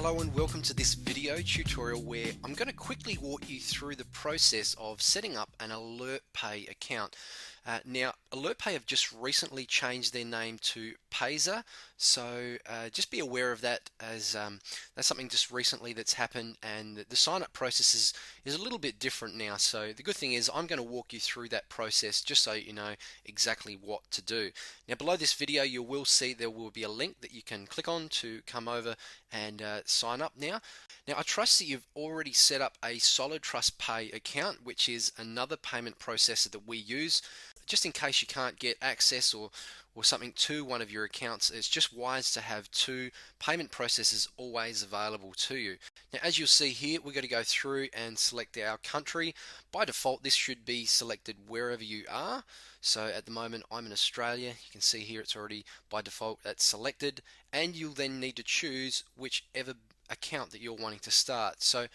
Hello and welcome to this video tutorial where I'm going to quickly walk you through the process of setting up an AlertPay account. Now, AlertPay have just recently changed their name to Payza, so just be aware of that, as that's something just recently that's happened, and the sign-up process is a little bit different now. So the good thing is I'm going to walk you through that process just so you know exactly what to do. Now, below this video you will see there will be a link that you can click on to come over and sign up now. Now, I trust that you've already set up a Solid Trust Pay account, which is another payment processor that we use. Just in case you can't get access or something to one of your accounts, it's just wise to have two payment processors always available to you. Now, as you'll see here, we're going to go through and select our country. By default, this should be selected wherever you are. So at the moment, I'm in Australia. You can see here it's already by default that's selected, and you'll then need to choose whichever account that you're wanting to start. So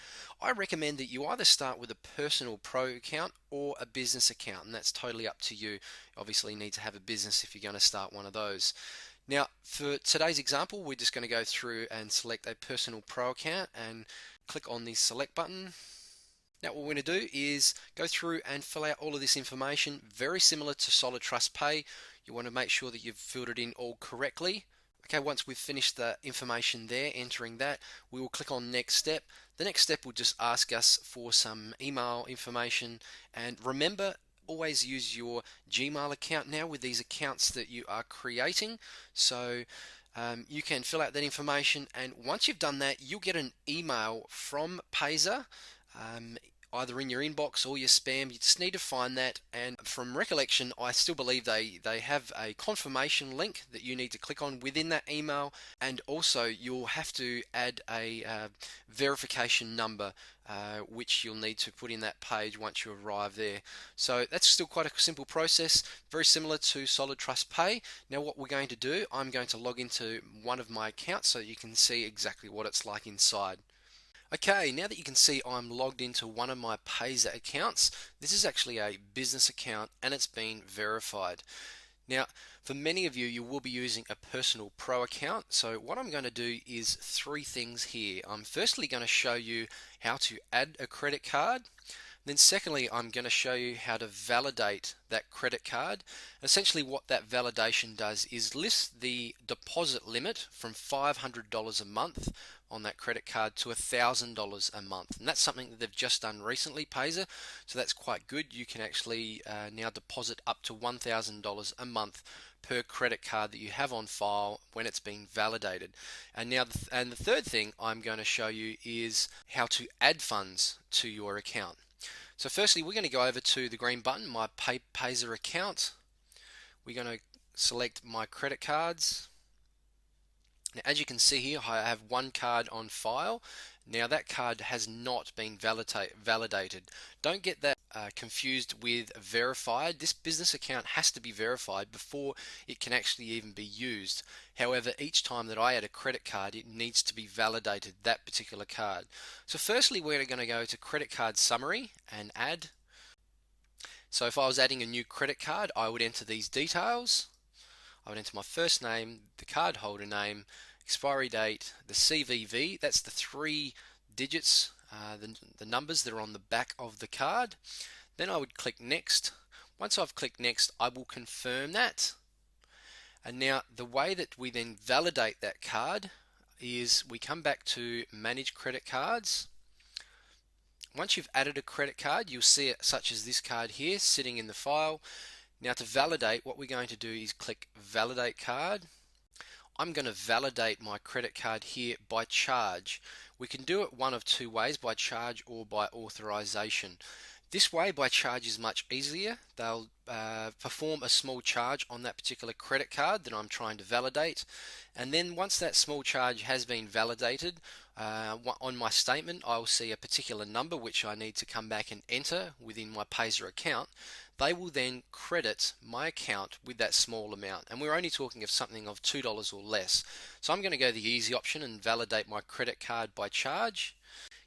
I recommend that you either start with a personal pro account or a business account, and that's totally up to you. Obviously you need to have a business if you're going to start one of those. Now, for today's example, we're just going to go through and select a personal pro account and click on the select button. Now, what we're going to do is go through and fill out all of this information, very similar to Solid Trust Pay. You want to make sure that you've filled it in all correctly. Okay, once we've finished the information there, entering that, we will click on next step. The next step will just ask us for some email information, and remember, always use your Gmail account now with these accounts that you are creating. So you can fill out that information, and once you've done that, you'll get an email from Payza, either in your inbox or your spam. You just need to find that, and from recollection, I still believe they have a confirmation link that you need to click on within that email, and also you'll have to add a verification number which you'll need to put in that page once you arrive there. So that's still quite a simple process, very similar to Solid Trust Pay. Now what we're going to do, I'm going to log into one of my accounts so you can see exactly what it's like inside. Okay, now that you can see I'm logged into one of my Payza accounts, this is actually a business account and it's been verified. Now, for many of you, you will be using a personal pro account. So what I'm going to do is three things here. I'm firstly going to show you how to add a credit card. Then secondly, I'm going to show you how to validate that credit card. Essentially what that validation does is list the deposit limit from $500 a month on that credit card to $1,000 a month. And that's something that they've just done recently, Payza, so that's quite good. You can actually now deposit up to $1,000 a month per credit card that you have on file when it's been validated. And now the third thing I'm going to show you is how to add funds to your account. So firstly, we're going to go over to the green button, my Payza account. We're going to select my credit cards. Now, as you can see here, I have one card on file. Now that card has not been validated. Don't get that confused with verified. This business account has to be verified before it can actually even be used. However, each time that I add a credit card, it needs to be validated, that particular card. So firstly, we're going to go to credit card summary and add. So if I was adding a new credit card, I would enter these details. I would enter my first name, the card holder name, expiry date, the CVV, that's the 3 digits, the numbers that are on the back of the card. Then I would click next. Once I've clicked next, I will confirm that. And now the way that we then validate that card is we come back to manage credit cards. Once you've added a credit card, you'll see it such as this card here sitting in the file. Now to validate, what we're going to do is click validate card. I'm going to validate my credit card here by charge. We can do it one of two ways, by charge or by authorization. This way, by charge, is much easier. They'll perform a small charge on that particular credit card that I'm trying to validate, and then once that small charge has been validated, on my statement I will see a particular number which I need to come back and enter within my Payza account. They will then credit my account with that small amount, and we're only talking of something of $2 or less. So I'm going to go the easy option and validate my credit card by charge.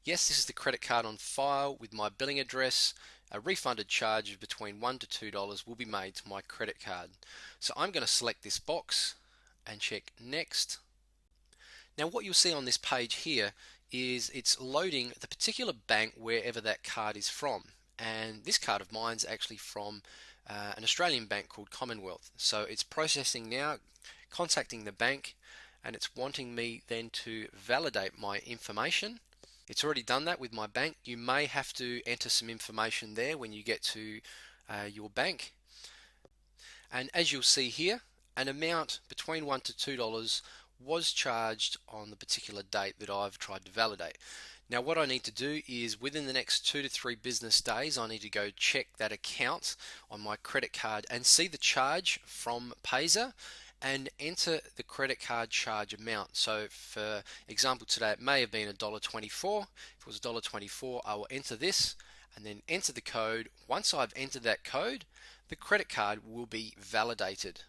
Yes, this is the credit card on file with my billing address. A refunded charge of between $1 to $2 will be made to my credit card. So I'm going to select this box and check next. Now what you'll see on this page here is it's loading the particular bank wherever that card is from. And this card of mine's actually from an Australian bank called Commonwealth. So it's processing now, contacting the bank, and it's wanting me then to validate my information. It's already done that with my bank. You may have to enter some information there when you get to your bank. And as you'll see here, an amount between $1 to $2 was charged on the particular date that I've tried to validate. Now what I need to do is within the next 2 to 3 business days, I need to go check that account on my credit card and see the charge from Payza and enter the credit card charge amount. So for example today it may have been $1.24. If it was $1.24, I will enter this and then enter the code. Once I've entered that code, the credit card will be validated.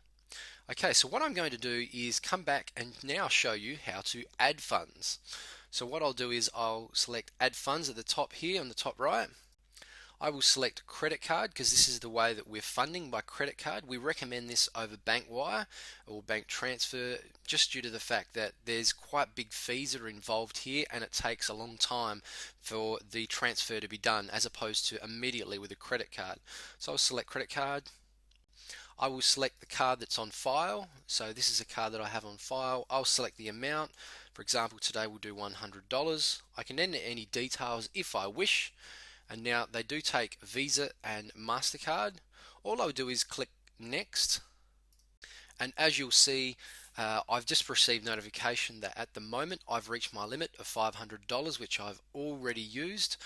Okay, so what I'm going to do is come back and now show you how to add funds. So what I'll do is I'll select add funds at the top here on the top right. I will select credit card because this is the way that we're funding by credit card. We recommend this over bank wire or bank transfer just due to the fact that there's quite big fees that are involved here and it takes a long time for the transfer to be done as opposed to immediately with a credit card. So I'll select credit card. I will select the card that's on file. So this is a card that I have on file. I'll select the amount. For example, today we'll do $100. I can enter any details if I wish. And now they do take Visa and MasterCard. All I'll do is click next. And as you'll see, I've just received notification that at the moment I've reached my limit of $500, which I've already used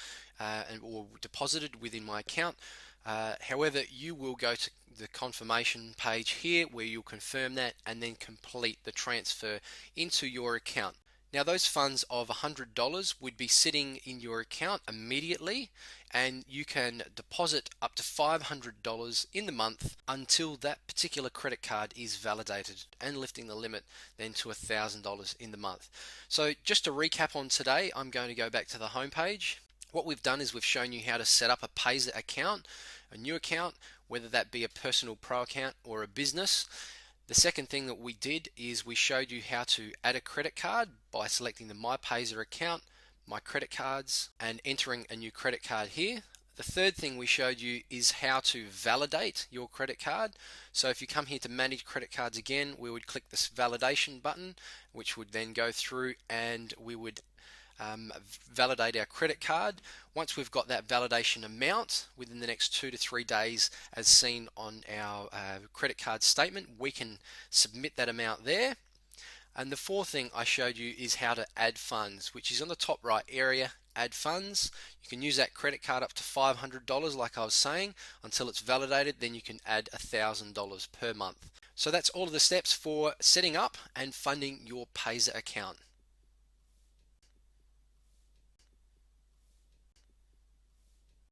or deposited within my account. However, you will go to the confirmation page here where you'll confirm that and then complete the transfer into your account. Now those funds of $100 would be sitting in your account immediately and you can deposit up to $500 in the month until that particular credit card is validated and lifting the limit then to $1,000 in the month. So just to recap on today, I'm going to go back to the home page. What we've done is we've shown you how to set up a Payza account, a new account, whether that be a personal pro account or a business. The second thing that we did is we showed you how to add a credit card by selecting the My Payza account, My Credit Cards, and entering a new credit card here. The third thing we showed you is how to validate your credit card. So if you come here to manage credit cards again, we would click this validation button, which would then go through and we would validate our credit card. Once we've got that validation amount within the next 2 to 3 days as seen on our credit card statement, we can submit that amount there. And the fourth thing I showed you is how to add funds, which is on the top right area, add funds. You can use that credit card up to $500 like I was saying until it's validated, then you can add $1,000 per month. So that's all of the steps for setting up and funding your Payza account.